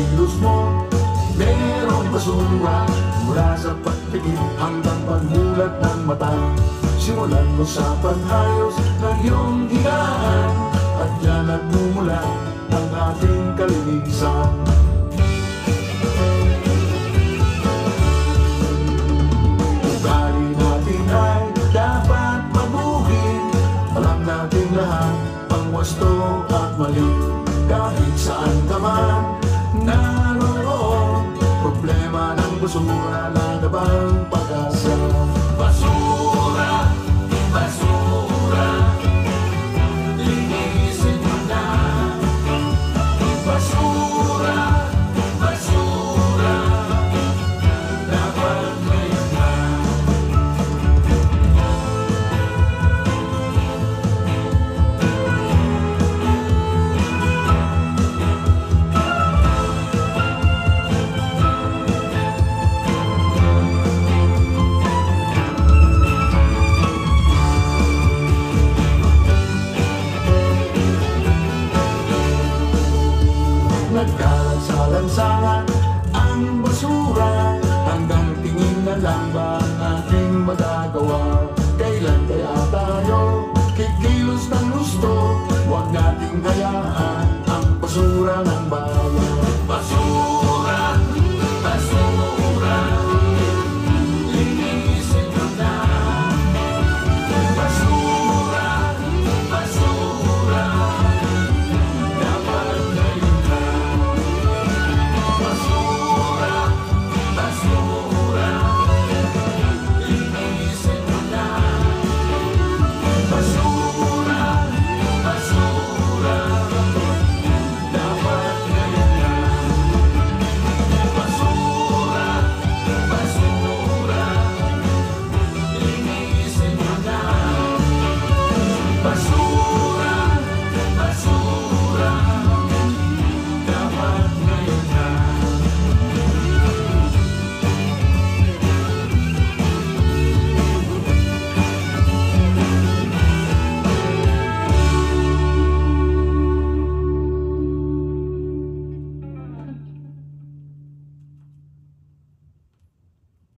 kilos mo, merong basura. Mula sa pagtingin hanggang pagmulat ng mata, simulan mo sa pag-ayos ng iyong higaan, at yan nagmumula ang ating kalinisan. Ugali natin ay dapat mabuhin. Alam natin lahat ang wasto at mali. Kahit saan ka man naroon, problema ng basura na bang pag-asa. Basura, basura, linisin mo na. Basura, basura, dapat ngayon na. Nagkalat sa lansangan ang basura, hanggang tingin na lang ba ang ating magagawa? Kailan kaya tayo kikilos ng gusto? Huwag nating hayaan ang basura ng bayan.